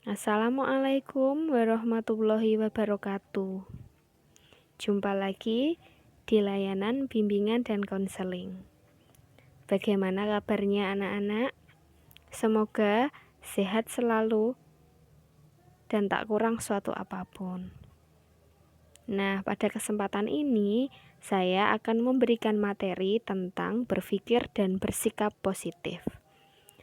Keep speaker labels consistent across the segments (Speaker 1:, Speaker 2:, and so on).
Speaker 1: Assalamualaikum warahmatullahi wabarakatuh. Jumpa lagi di layanan bimbingan dan konseling. Bagaimana kabarnya anak-anak? Semoga sehat selalu dan tak kurang suatu apapun. Nah, pada kesempatan ini saya akan memberikan materi tentang berpikir dan bersikap positif.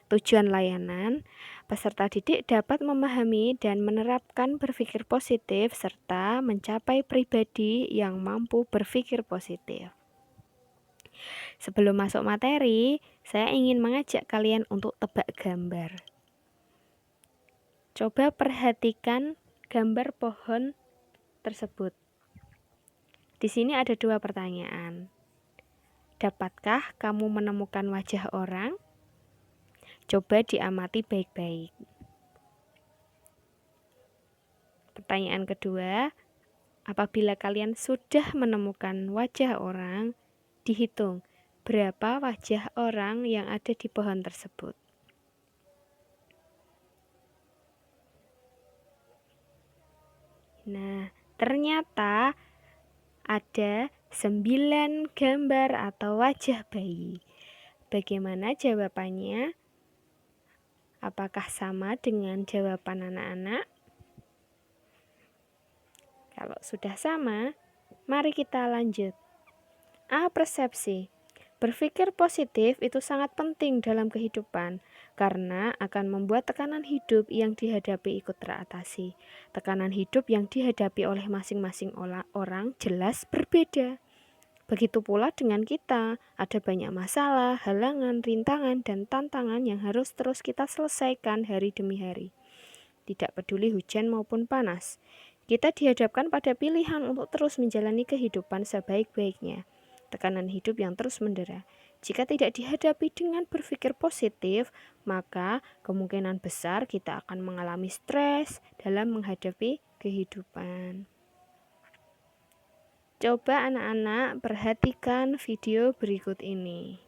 Speaker 1: Tujuan layanan, peserta didik dapat memahami dan menerapkan berpikir positif serta mencapai pribadi yang mampu berpikir positif. Sebelum masuk materi, saya ingin mengajak kalian untuk tebak gambar. Coba perhatikan gambar pohon tersebut. Di sini ada dua pertanyaan. Dapatkah kamu menemukan wajah orang? Coba diamati baik-baik. Pertanyaan kedua, apabila kalian sudah menemukan wajah orang, dihitung berapa wajah orang yang ada di pohon tersebut. Nah, ternyata ada 9 gambar atau wajah bayi. Bagaimana jawabannya? Apakah sama dengan jawaban anak-anak? Kalau sudah sama, mari kita lanjut. A. Persepsi. Berpikir positif itu sangat penting dalam kehidupan karena akan membuat tekanan hidup yang dihadapi ikut teratasi. Tekanan hidup yang dihadapi oleh masing-masing orang jelas berbeda. Begitu pula dengan kita, ada banyak masalah, halangan, rintangan, dan tantangan yang harus terus kita selesaikan hari demi hari. Tidak peduli hujan maupun panas, kita dihadapkan pada pilihan untuk terus menjalani kehidupan sebaik-baiknya. Tekanan hidup yang terus mendera. Jika tidak dihadapi dengan berpikir positif, maka kemungkinan besar kita akan mengalami stres dalam menghadapi kehidupan. Coba anak-anak perhatikan video berikut ini.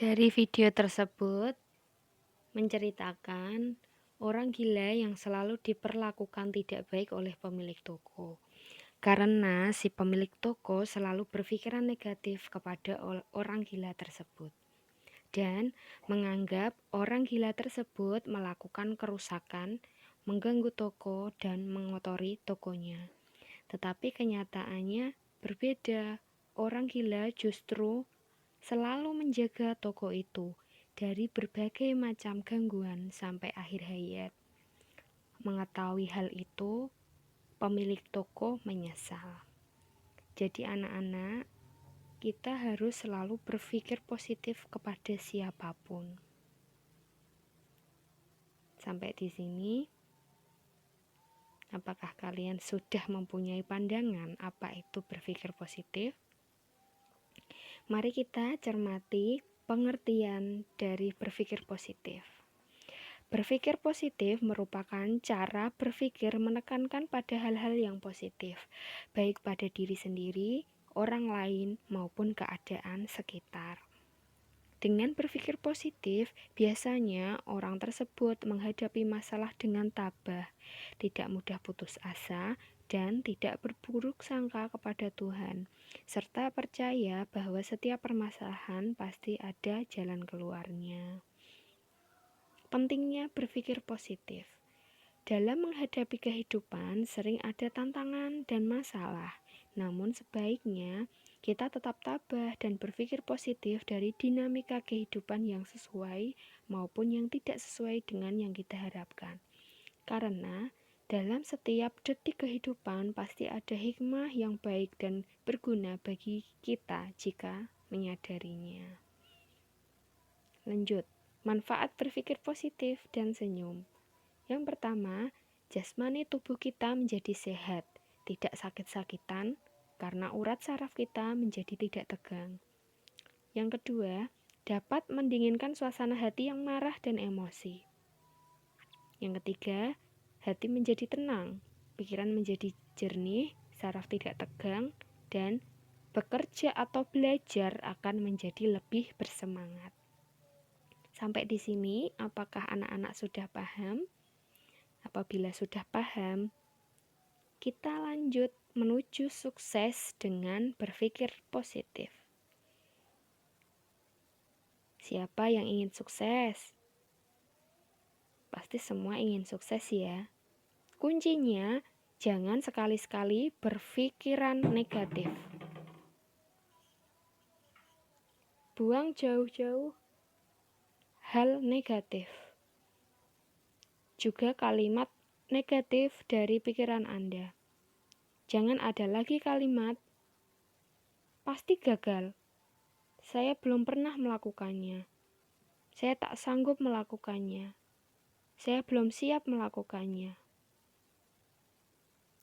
Speaker 1: Dari video tersebut menceritakan orang gila yang selalu diperlakukan tidak baik oleh pemilik toko. Karena si pemilik toko selalu berpikiran negatif kepada orang gila tersebut dan menganggap orang gila tersebut melakukan kerusakan, mengganggu toko, dan mengotori tokonya. Tetapi kenyataannya berbeda. Orang gila justru selalu menjaga toko itu dari berbagai macam gangguan sampai akhir hayat. Mengetahui hal itu, pemilik toko menyesal. Jadi anak-anak, kita harus selalu berpikir positif kepada siapapun. Sampai di sini, apakah kalian sudah mempunyai pandangan apa itu berpikir positif? Mari kita cermati pengertian dari berpikir positif. Berpikir positif merupakan cara berpikir menekankan pada hal-hal yang positif, baik pada diri sendiri, orang lain, maupun keadaan sekitar. Dengan berpikir positif, biasanya orang tersebut menghadapi masalah dengan tabah, tidak mudah putus asa, dan tidak berburuk sangka kepada Tuhan, serta percaya bahwa setiap permasalahan pasti ada jalan keluarnya. Pentingnya berpikir positif. Dalam menghadapi kehidupan, sering ada tantangan dan masalah. Namun sebaiknya kita tetap tabah dan berpikir positif dari dinamika kehidupan yang sesuai maupun yang tidak sesuai dengan yang kita harapkan. Karena dalam setiap detik kehidupan pasti ada hikmah yang baik dan berguna bagi kita jika menyadarinya. Lanjut, manfaat berpikir positif dan senyum. Yang pertama, jasmani tubuh kita menjadi sehat, tidak sakit-sakitan, karena urat saraf kita menjadi tidak tegang. Yang kedua, dapat mendinginkan suasana hati yang marah dan emosi. Yang ketiga, hati menjadi tenang, pikiran menjadi jernih, saraf tidak tegang, dan bekerja atau belajar akan menjadi lebih bersemangat. Sampai di sini, apakah anak-anak sudah paham? Apabila sudah paham, kita lanjut menuju sukses dengan berpikir positif. Siapa yang ingin sukses? Pasti semua ingin sukses ya. Kuncinya, jangan sekali-sekali berpikiran negatif. Buang jauh-jauh hal negatif. Juga kalimat negatif dari pikiran Anda. Jangan ada lagi kalimat, pasti gagal. Saya belum pernah melakukannya. Saya tak sanggup melakukannya. Saya belum siap melakukannya.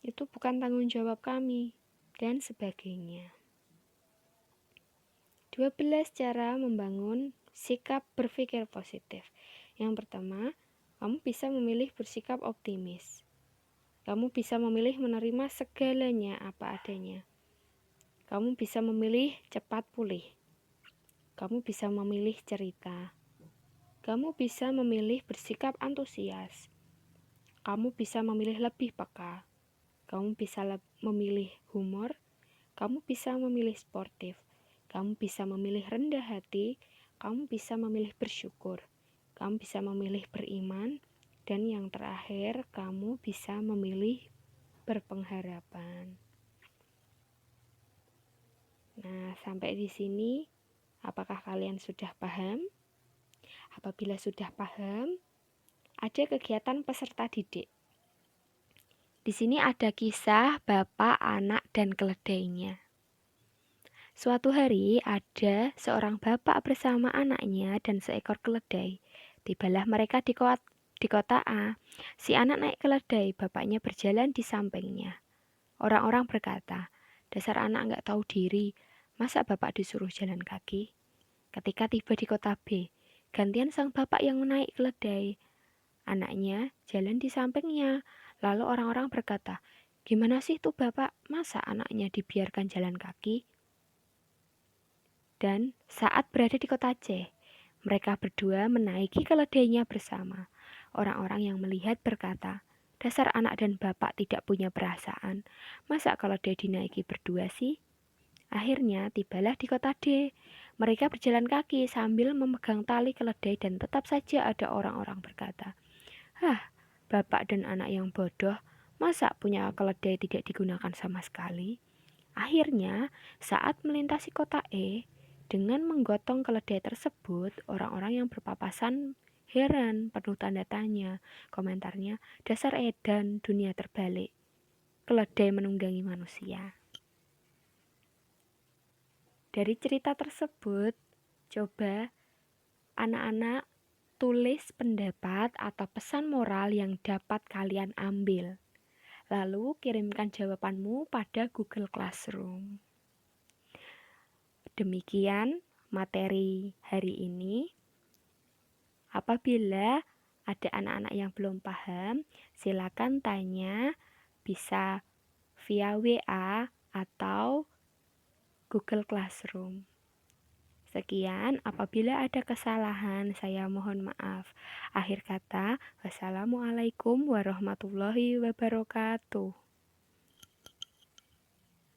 Speaker 1: Itu bukan tanggung jawab kami, dan sebagainya. 12 cara membangun sikap berpikir positif. Yang pertama, kamu bisa memilih bersikap optimis. Kamu bisa memilih menerima segalanya apa adanya. Kamu bisa memilih cepat pulih. Kamu bisa memilih cerita. Kamu bisa memilih bersikap antusias. Kamu bisa memilih lebih peka. Kamu bisa memilih humor. Kamu bisa memilih sportif. Kamu bisa memilih rendah hati. Kamu bisa memilih bersyukur. Kamu bisa memilih beriman. Dan yang terakhir, kamu bisa memilih berpengharapan. Nah, sampai di sini, apakah kalian sudah paham? Apabila sudah paham, ada kegiatan peserta didik. Di sini ada kisah bapak, anak, dan keledainya. Suatu hari ada seorang bapak bersama anaknya dan seekor keledai. Tibalah mereka di kota A. Si anak naik keledai, bapaknya berjalan di sampingnya. Orang-orang berkata, dasar anak nggak tahu diri, masa bapak disuruh jalan kaki? Ketika tiba di kota B, gantian sang bapak yang menaik keledai. Anaknya jalan di sampingnya. Lalu orang-orang berkata, gimana sih tuh bapak, masa anaknya dibiarkan jalan kaki? Dan saat berada di kota C, Mereka berdua menaiki keledainya bersama. Orang-orang yang melihat berkata, "Dasar anak dan bapak tidak punya perasaan. Masa keledai dinaiki berdua sih?" Akhirnya tibalah di kota D. Mereka berjalan kaki sambil memegang tali keledai dan tetap saja ada orang-orang berkata, "Hah, bapak dan anak yang bodoh, masa punya keledai tidak digunakan sama sekali?" Akhirnya, saat melintasi kota E, dengan menggotong keledai tersebut, orang-orang yang berpapasan heran, penuh tanda tanya. Komentarnya, "Dasar edan, dunia terbalik. Keledai menunggangi manusia." Dari cerita tersebut, coba anak-anak tulis pendapat atau pesan moral yang dapat kalian ambil. Lalu kirimkan jawabanmu pada Google Classroom. Demikian materi hari ini. Apabila ada anak-anak yang belum paham, silakan tanya, bisa via WA atau Google Classroom. Sekian, apabila ada kesalahan, saya mohon maaf. Akhir kata, wassalamualaikum warahmatullahi wabarakatuh.